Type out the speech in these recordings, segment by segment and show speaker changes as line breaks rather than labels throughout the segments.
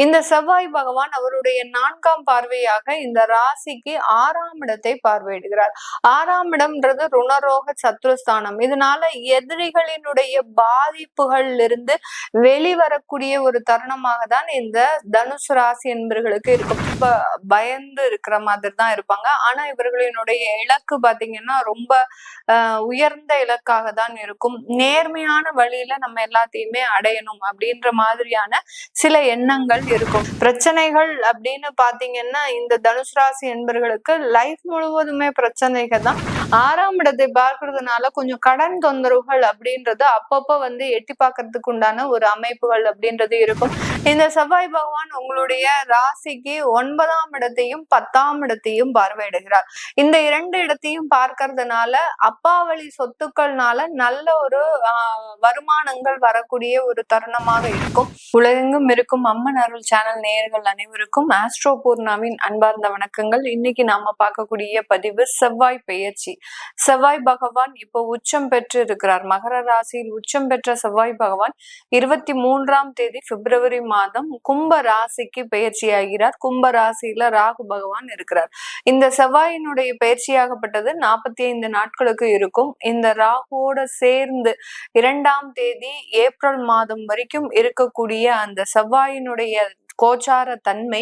இந்த செவ்வாய் பகவான் அவருடைய 4ஆம் பார்வையாக இந்த ராசிக்கு 6ஆம் இடத்தை பார்வையிடுகிறார். 6ஆம் இடம்ன்றது ருணரோக சத்ருஸ்தானம். இதனால எதிரிகளினுடைய பாதிப்புகள்ல இருந்து வெளிவரக்கூடிய ஒரு தருணமாக தான் இந்த தனுசு ராசி என்பவர்களுக்கு இருக்கும். பயந்து இருக்கிற மாதிரி தான் இருப்பாங்க. ஆனா இவர்களினுடைய இலக்கு பாத்தீங்கன்னா ரொம்ப உயர்ந்த இலக்காக தான் இருக்கும். நேர்மையான வழியில நம்ம எல்லாத்தையுமே அடையணும் அப்படின்ற மாதிரியான சில எண்ணங்கள் இருக்கும். பிரச்சனைகள் அப்படின்னு பாத்தீங்கன்னா இந்த தனுசு ராசி என்பவர்களுக்கு லைஃப் முழுவதுமே பிரச்சனைகள் தான். 6ஆம் இடத்தை பார்க்கறதுனால கொஞ்சம் கடன் தொந்தரவுகள் அப்படின்றது அப்பப்ப எட்டி பார்க்கறதுக்கு உண்டான ஒரு அமைப்புகள் அப்படின்றது இருக்கும். இந்த செவ்வாய் பகவான் உங்களுடைய ராசிக்கு 9ஆம் இடத்தையும் 10ஆம் இடத்தையும் பார்வையிடுகிறார். இந்த 2 இடத்தையும் பார்க்கறதுனால அப்பா வழி சொத்துக்கள்னால நல்ல ஒரு வருமானங்கள் வரக்கூடிய ஒரு தருணமாக இருக்கும். உலகெங்கும் இருக்கும் அம்மன் அருள் சேனல் நேயர்கள் அனைவருக்கும் ஆஸ்ட்ரோ பூர்ணாவின் அன்பார்ந்த வணக்கங்கள். இன்னைக்கு நாம பார்க்கக்கூடிய பதிவு செவ்வாய் பெயர்ச்சி. செவ்வாய் பகவான் இப்போ உச்சம் பெற்று இருக்கிறார். மகர ராசியில் உச்சம் பெற்ற செவ்வாய் பகவான் 23ஆம் தேதி பிப்ரவரி மாதம் கும்ப ராசிக்கு பயிற்சி ஆகிறார். கும்ப ராசியில ராகு பகவான் இருக்கிறார். இந்த செவ்வாயினுடைய பயிற்சியாகப்பட்டது 45 நாட்களுக்கு இருக்கும். இந்த ராகுவோட சேர்ந்து 2ஆம் தேதி ஏப்ரல் மாதம் வரைக்கும் இருக்கக்கூடிய அந்த செவ்வாயினுடைய கோச்சார தன்மை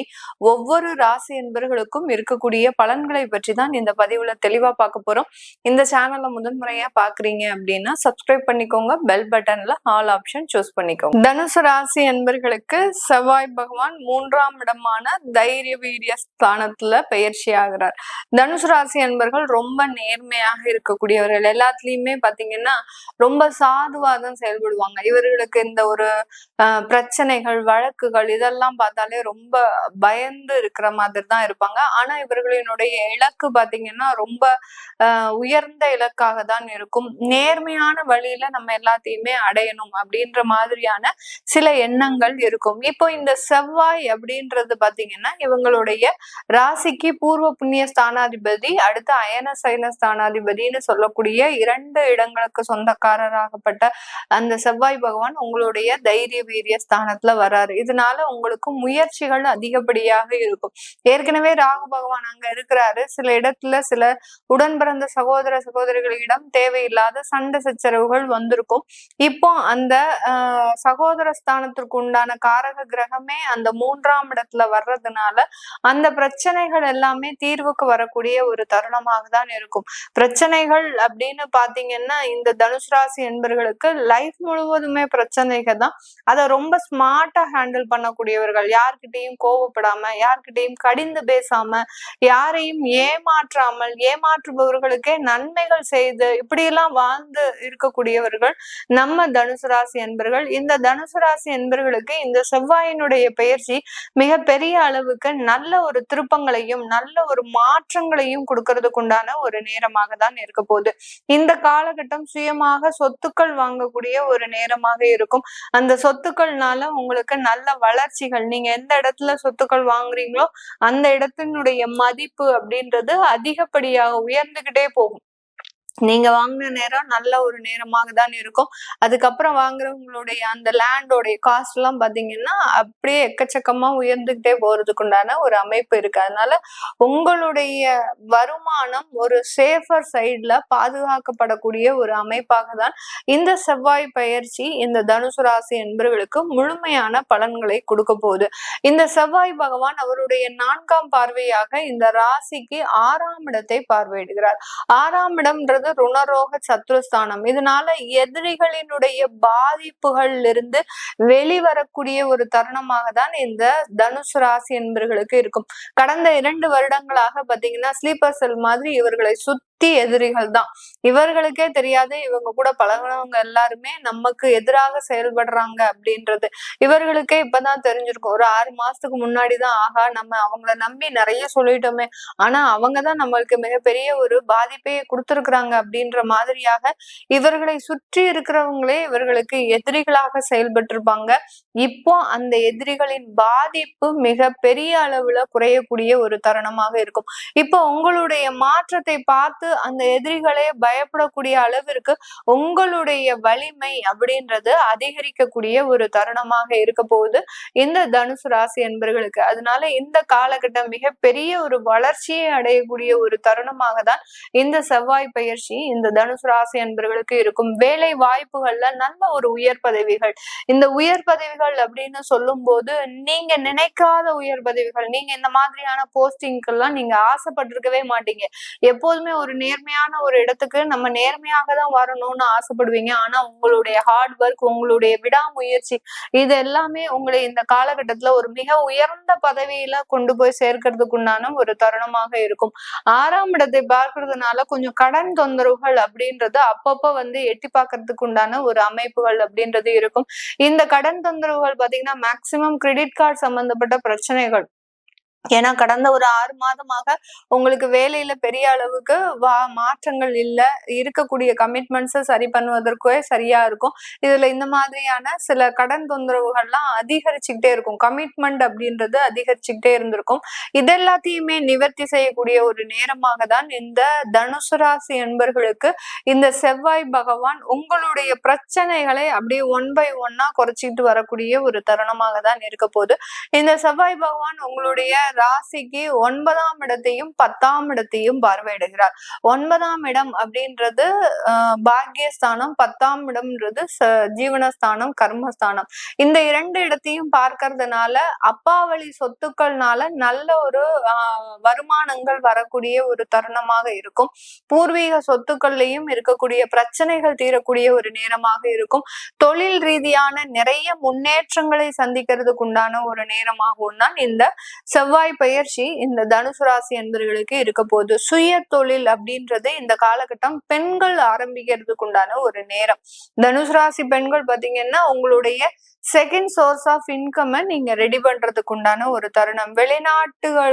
ஒவ்வொரு ராசி என்பவர்களுக்கும் இருக்கக்கூடிய பலன்களை பற்றி தான் இந்த பதிவுல தெளிவா பார்க்க போறோம். இந்த சேனலை முதன்முறையா பாக்குறீங்க அப்படின்னா சப்ஸ்கிரைப் பண்ணிக்கோங்க. பெல் பட்டன்ல ஆல் ஆப்ஷன் சூஸ் பண்ணிக்கோங்க. தனுசு ராசி என்பவர்களுக்கு செவ்வாய் பகவான் 3ஆம் இடமான தைரிய வீரிய ஸ்தானத்துல பயிற்சி ஆகிறார். தனுசு ராசி என்பவர்கள் ரொம்ப நேர்மையாக இருக்கக்கூடியவர்கள். எல்லாத்துலயுமே பாத்தீங்கன்னா ரொம்ப சாதுவாதான் செயல்படுவாங்க. இவர்களுக்கு இந்த ஒரு பிரச்சனைகள் வழக்குகள் இதெல்லாம் பார்த்தாலே ரொம்ப பயந்து இருக்கிற மாதிரி தான் இருப்பாங்க. ஆனா இவர்களினுடைய இலக்கு பாத்தீங்கன்னா ரொம்ப உயர்ந்த இலக்காக தான் இருக்கும். நேர்மையான வழியில நம்ம எல்லாத்தையுமே அடையணும் அப்படின்ற மாதிரியான சில எண்ணங்கள் இருக்கும். இப்போ இந்த செவ்வாய் அப்படின்றது பாத்தீங்கன்னா இவங்களுடைய ராசிக்கு பூர்வ புண்ணிய ஸ்தானாதிபதி, அடுத்து அயன சயன ஸ்தானாதிபதினு சொல்லக்கூடிய 2 இடங்களுக்கு சொந்தக்காரராகப்பட்ட அந்த செவ்வாய் பகவான் உங்களுடைய தைரிய வீரிய ஸ்தானத்துல வராரு. இதனால உங்களுக்கு முயற்சிகள் அதிகப்படியாக இருக்கும். ஏற்கனவே ராகு பகவான் அங்க இருக்கிறாரு. சில இடத்துல சில உடன் பிறந்த சகோதர சகோதரிகளிடம் தேவையில்லாத சண்டை சச்சரவுகள் வந்திருக்கும். இப்போ அந்த சகோதர ஸ்தானத்திற்கு உண்டான காரக கிரகமே அந்த 3ஆம் இடத்துல வர்றதுனால அந்த பிரச்சனைகள் எல்லாமே தீர்வுக்கு வரக்கூடிய ஒரு தருணமாக தான் இருக்கும். பிரச்சனைகள் அப்படின்னு பாத்தீங்கன்னா இந்த தனுசு ராசி என்பவர்களுக்கு லைஃப் முழுவதுமே பிரச்சனைகள் தான். அதை ரொம்ப ஸ்மார்ட்டா ஹேண்டில் பண்ணக்கூடியவர்கள். யார்கிட்டையும் கோவப்படாம, யார்கிட்டையும் கடிந்து பேசாம, யாரையும் ஏமாற்றாமல், ஏமாற்றுபவர்களுக்கே நன்மைகள் செய்து இப்படியெல்லாம் வாழ்ந்து இருக்கக்கூடியவர்கள் நம்ம தனுசு ராசி என்பர்கள். இந்த தனுசு ராசி என்பர்களுக்கு இந்த செவ்வாயினுடைய பயிற்சி மிக பெரிய அளவுக்கு நல்ல ஒரு திருப்பங்களையும் நல்ல ஒரு மாற்றங்களையும் கொடுக்கறதுக்கு உண்டான ஒரு நேரமாக தான் இருக்க போகுது. இந்த காலகட்டம் சுயமாக சொத்துக்கள் வாங்கக்கூடிய ஒரு நேரமாக இருக்கும். அந்த சொத்துக்கள்னால உங்களுக்கு நல்ல வளர்ச்சிகள், நீங்க எந்த இடத்துல சொத்துக்கள் வாங்குறீங்களோ அந்த இடத்தினுடைய மதிப்பு அப்படின்றது அதிகப்படியாக உயர்ந்துகிட்டே போகும். நீங்க வாங்கின நேரம் நல்ல ஒரு நேரமாக தான் இருக்கும். அதுக்கப்புறம் வாங்குறவங்களுடைய அந்த லேண்டோடைய காஸ்ட் எல்லாம் பாத்தீங்கன்னா அப்படியே எக்கச்சக்கமா உயர்ந்துகிட்டே போறதுக்கு உண்டான ஒரு அமைப்பு இருக்கு. அதனால உங்களுடைய வருமானம் ஒரு சேஃபர் சைட்ல பாதுகாக்கப்படக்கூடிய ஒரு அமைப்பாக தான் இந்த செவ்வாய் பயிற்சி இந்த தனுசு ராசி என்பவர்களுக்கு முழுமையான பலன்களை கொடுக்க போகுது. இந்த செவ்வாய் பகவான் அவருடைய 4ஆம் பார்வையாக இந்த ராசிக்கு 6ஆம் இடத்தை பார்வையிடுகிறார். 6ஆம் இடம்ன்றது ருணரோக சத்ருஸ்தானம். இதனால எதிரிகளினுடைய பாதிப்புகள்ல இருந்து வெளிவரக்கூடிய ஒரு தருணமாக தான் இந்த தனுசு ராசி என்பவர்களுக்கு இருக்கும். கடந்த 2 வருடங்களாக பாத்தீங்கன்னா ஸ்லீப்பர் செல் மாதிரி இவர்களை சுத்தி எதிரிகள் தான். இவர்களுக்கே தெரியாது இவங்க கூட பழகினவங்க எல்லாருமே நமக்கு எதிராக செயல்படுறாங்க அப்படின்றது. இவர்களுக்கே இப்பதான் தெரிஞ்சிருக்கும். ஒரு 6 மாசத்துக்கு முன்னாடிதான் ஆகா நம்ம அவங்கள நம்பி நிறைய சொல்லிட்டோமே, ஆனா அவங்கதான் நம்மளுக்கு மிகப்பெரிய ஒரு பாதிப்பையே கொடுத்திருக்கிறாங்க அப்படின்ற மாதிரியாக இவர்களை சுற்றி இருக்கிறவங்களே இவர்களுக்கு எதிரிகளாக செயல்பட்டிருப்பாங்க. இப்போ அந்த எதிரிகளின் பாதிப்பு மிக பெரிய அளவுல குறையக்கூடிய ஒரு தருணமாக இருக்கும். இப்போ உங்களுடைய மாற்றத்தை பார்த்து பார்த்து அந்த எதிரிகளே பயப்படக்கூடிய அளவிற்கு உங்களுடைய வலிமை அப்படின்றது அதிகரிக்கக்கூடிய ஒரு தருணமாக இருக்க போகுது இந்த தனுசு ராசி என்பர்களுக்கு. அதனால இந்த காலகட்டம் மிகப்பெரிய ஒரு வளர்ச்சியை அடையக்கூடிய ஒரு தருணமாக தான் இந்த செவ்வாய் பயிற்சி இந்த தனுசு ராசி என்பர்களுக்கு இருக்கும். வேலை வாய்ப்புகள்ல நல்ல ஒரு உயர் பதவிகள், இந்த உயர் பதவிகள் அப்படின்னு சொல்லும் போது நீங்க நினைக்காத உயர் பதவிகள், நீங்க இந்த மாதிரியான போஸ்டிங்கெல்லாம் நீங்க ஆசைப்பட்டிருக்கவே மாட்டீங்க. எப்போதுமே ஒரு நேர்மையான ஒரு இடத்துக்கு நம்ம நேர்மையாக தான் வரணும்னு ஆசைப்படுவீங்க. ஆனா உங்களுடைய ஹார்ட் ஒர்க், உங்களுடைய விடாமுயற்சி இது எல்லாமே உங்களை இந்த காலகட்டத்துல ஒரு மிக உயர்ந்த பதவியில கொண்டு போய் சேர்க்கிறதுக்கு உண்டான ஒரு தருணமாக இருக்கும். 6ஆம் இடத்தை பார்க்கறதுனால கொஞ்சம் கடன் தொந்தரவுகள் அப்படின்றது அப்பப்ப எட்டி பார்க்கறதுக்கு உண்டான ஒரு அமைப்புகள் அப்படின்றது இருக்கும். இந்த கடன் தொந்தரவுகள் பாத்தீங்கன்னா மேக்சிமம் கிரெடிட் கார்டு சம்பந்தப்பட்ட பிரச்சனைகள். ஏன்னா கடந்த ஒரு 6 மாதமாக உங்களுக்கு வேலையில பெரிய அளவுக்கு மாற்றங்கள் இல்ல, இருக்கக்கூடிய கமிட்மெண்ட்ஸை சரி பண்ணுவதற்கே சரியா இருக்கும். இதுல இந்த மாதிரியான சில கடன் தொந்தரவுகள்லாம் அதிகரிச்சுக்கிட்டே இருக்கும். கமிட்மெண்ட் அப்படின்றது அதிகரிச்சுக்கிட்டே இருந்திருக்கும். இதெல்லாத்தையுமே நிவர்த்தி செய்யக்கூடிய ஒரு நேரமாக தான் இந்த தனுசு ராசி என்பர்களுக்கு இந்த செவ்வாய் பகவான் உங்களுடைய பிரச்சனைகளை அப்படியே 1 by 1 குறைச்சிட்டு வரக்கூடிய ஒரு தருணமாக தான் இருக்க போகுது. இந்த செவ்வாய் பகவான் உங்களுடைய ராசிக்கு 9ஆம் இடத்தையும் 10ஆம் இடத்தையும் பார்வையிடுகிறார். 9ஆம் இடம் அப்படின்றது பாக்கியஸ்தானம், 10ஆம் இடம்ன்றது ஜீவனஸ்தானம், கர்மஸ்தானம். இந்த 2 இடத்தையும் பார்க்கறதுனால அப்பாவளி சொத்துக்கள்னால நல்ல ஒரு வருமானங்கள் வரக்கூடிய ஒரு தருணமாக இருக்கும். பூர்வீக சொத்துக்கள்லையும் இருக்கக்கூடிய பிரச்சனைகள் தீரக்கூடிய ஒரு நேரமாக இருக்கும். தொழில் ரீதியான நிறைய முன்னேற்றங்களை சந்திக்கிறதுக்கு உண்டான ஒரு நேரமாகவும் தான் இந்த செவ்வாய் பயிற்சி இந்த தனுசு ராசி என்பவர்களுக்கு இருக்க போகுது. சுய தொழில் அப்படின்றது இந்த காலகட்டம் பெண்கள் ஆரம்பிக்கிறதுக்கு உண்டான ஒரு நேரம். தனுசு ராசி பெண்கள் பாத்தீங்கன்னா உங்களுடைய செகண்ட் சோர்ஸ் ஆஃப் இன்கம் நீங்க ரெடி பண்றதுக்கு உண்டான ஒரு தருணம்.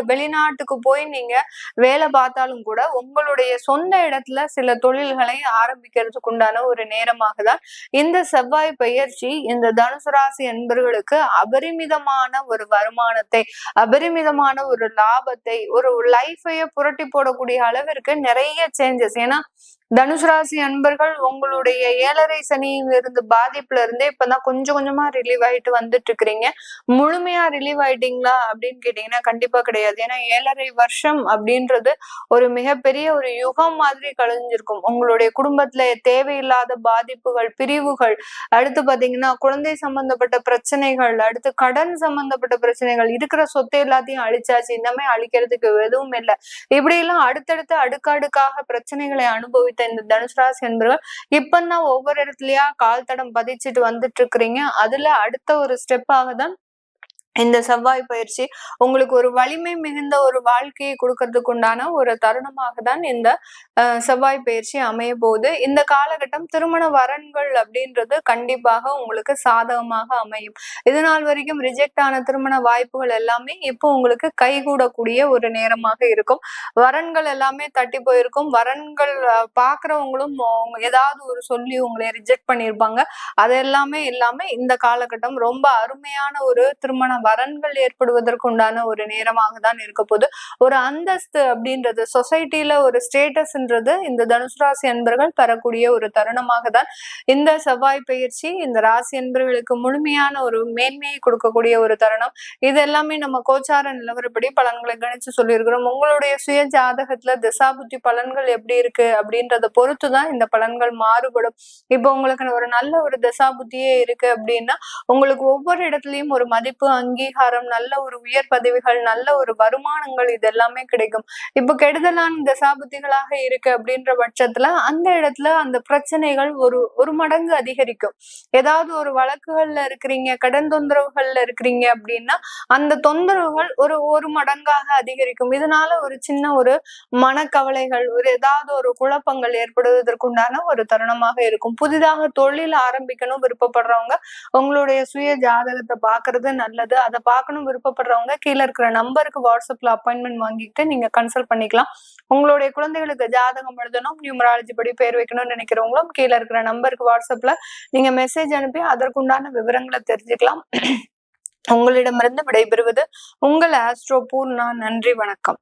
வெளிநாட்டுக்கு போய் நீங்க வேலை பார்த்தாலும் கூட உங்களுடைய சொந்த இடத்துல சில தொழில்களை ஆரம்பிக்கிறதுக்கு உண்டான ஒரு நேரமாக தான் இந்த செவ்வாய் பயிற்சி இந்த தனுசு ராசி என்பவர்களுக்கு அபரிமிதமான ஒரு வருமானத்தை, அபரிமிதமான ஒரு லாபத்தை, ஒரு லைஃபைய புரட்டி போடக்கூடிய அளவிற்கு நிறைய சேஞ்சஸ். ஏன்னா தனுசு ராசி அன்பர்கள் உங்களுடைய 7.5 சனியிலிருந்து பாதிப்புல இருந்தே இப்பதான் கொஞ்சம் கொஞ்சமா ரிலீவ் ஆயிட்டு வந்துட்டு இருக்கிறீங்க. முழுமையா ரிலீவ் ஆயிட்டீங்களா அப்படின்னு கேட்டீங்கன்னா கண்டிப்பா கிடையாது. ஏன்னா 7.5 வருஷம் அப்படின்றது ஒரு மிகப்பெரிய ஒரு யுகம் மாதிரி கழிஞ்சிருக்கும். உங்களுடைய குடும்பத்துல தேவையில்லாத பாதிப்புகள், பிரிவுகள், அடுத்து பாத்தீங்கன்னா குழந்தை சம்பந்தப்பட்ட பிரச்சனைகள், அடுத்து கடன் சம்பந்தப்பட்ட பிரச்சனைகள், இருக்கிற சொத்தை எல்லாத்தையும் அழிச்சாச்சு, இன்னமே அழிக்கிறதுக்கு எதுவும் இல்லை. இப்படி எல்லாம் அடுத்தடுத்து அடுக்கடுக்காக பிரச்சனைகளை அனுபவித்து இந்த தனுசு ராசி என்பவர்கள் இப்பதான் ஒவ்வொரு இடத்துலயா கால் தடம் பதிச்சுட்டு வந்துட்டு இருக்கிறீங்க. அதுல அடுத்த ஒரு ஸ்டெப்பாக தான் இந்த செவ்வாய் பயிற்சி உங்களுக்கு ஒரு வலிமை மிகுந்த ஒரு வாழ்க்கையை கொடுக்கறதுக்கு உண்டான ஒரு தருணமாக தான் இந்த செவ்வாய் பயிற்சி அமைய போகுது. இந்த காலகட்டம் திருமண வரன்கள் அப்படின்றது கண்டிப்பாக உங்களுக்கு சாதகமாக அமையும். இது நாள் வரைக்கும் ரிஜெக்ட் ஆன திருமண வாய்ப்புகள் எல்லாமே இப்போ உங்களுக்கு கைகூடக்கூடிய ஒரு நேரமாக இருக்கும். வரன்கள் எல்லாமே தட்டி போயிருக்கும். வரன்கள் பாக்குறவங்களும் ஏதாவது ஒரு சொல்லி உங்களை ரிஜெக்ட் பண்ணியிருப்பாங்க. அது எல்லாமே இல்லாம இந்த காலகட்டம் ரொம்ப அருமையான ஒரு திருமண வரன்கள் ஏற்படுவதற்கு உண்டான ஒரு நேரமாக தான் இருக்க போது. ஒரு அந்தஸ்து அப்படின்றது சொசைட்டில ஒரு ஸ்டேட்டஸ்ன்றது இந்த தனுசு ராசி அன்பர்கள் பெறக்கூடிய ஒரு தருணமாக தான் இந்த செவ்வாய் பயிற்சி இந்த ராசி அன்பர்களுக்கு முழுமையான ஒரு மேன்மையை கொடுக்கக்கூடிய ஒரு தருணம். இது எல்லாமே நம்ம கோச்சார நிலவரப்படி பலன்களை கணிச்சு சொல்லியிருக்கிறோம். உங்களுடைய சுய ஜாதகத்துல திசாபுத்தி பலன்கள் எப்படி இருக்கு அப்படின்றத பொறுத்துதான் இந்த பலன்கள் மாறுபடும். இப்போ உங்களுக்கு ஒரு நல்ல ஒரு திசாபுத்தியே இருக்கு அப்படின்னா உங்களுக்கு ஒவ்வொரு இடத்துலயும் ஒரு மதிப்பு, அங்கீகாரம், நல்ல ஒரு உயர் பதவிகள், நல்ல ஒரு வருமானங்கள் இது எல்லாமே கிடைக்கும். இப்ப கெடுதலான தசாபுத்திகளாக இருக்கு அப்படின்ற பட்சத்துல அந்த இடத்துல அந்த பிரச்சனைகள் ஒரு மடங்கு அதிகரிக்கும். ஏதாவது ஒரு வழக்குகள்ல இருக்கிறீங்க, கடன் தொந்தரவுகள்ல இருக்கிறீங்க அப்படின்னா அந்த தொந்தரவுகள் ஒரு மடங்காக அதிகரிக்கும். இதனால ஒரு சின்ன ஒரு மனக்கவலைகள், ஏதாவது ஒரு குழப்பங்கள் ஏற்படுவதற்குண்டான ஒரு தருணமாக இருக்கும். புதிதாக தொழில் ஆரம்பிக்கணும் விருப்பப்படுறவங்க உங்களுடைய சுய ஜாதகத்தை பாக்குறது நல்லது. அதை பார்க்கணும் விருப்பப்படுறவங்க கீழே இருக்கிற நம்பருக்கு வாட்ஸ்அப்ல அப்பாயின்மெண்ட் வாங்கிட்டு நீங்க கன்சல்ட் பண்ணிக்கலாம். உங்களுடைய குழந்தைகளுக்கு ஜாதகம் எழுதணும், நியூமராலஜி படி பேர் வைக்கணும்னு நினைக்கிறவங்களும் கீழே இருக்கிற நம்பருக்கு வாட்ஸ்அப்ல நீங்க மெசேஜ் அனுப்பி அதற்குண்டான விவரங்களை தெரிஞ்சுக்கலாம். உங்களிடமிருந்து விடைபெறுவது உங்கள் ஆஸ்ட்ரோ பூர்ணா. நன்றி, வணக்கம்.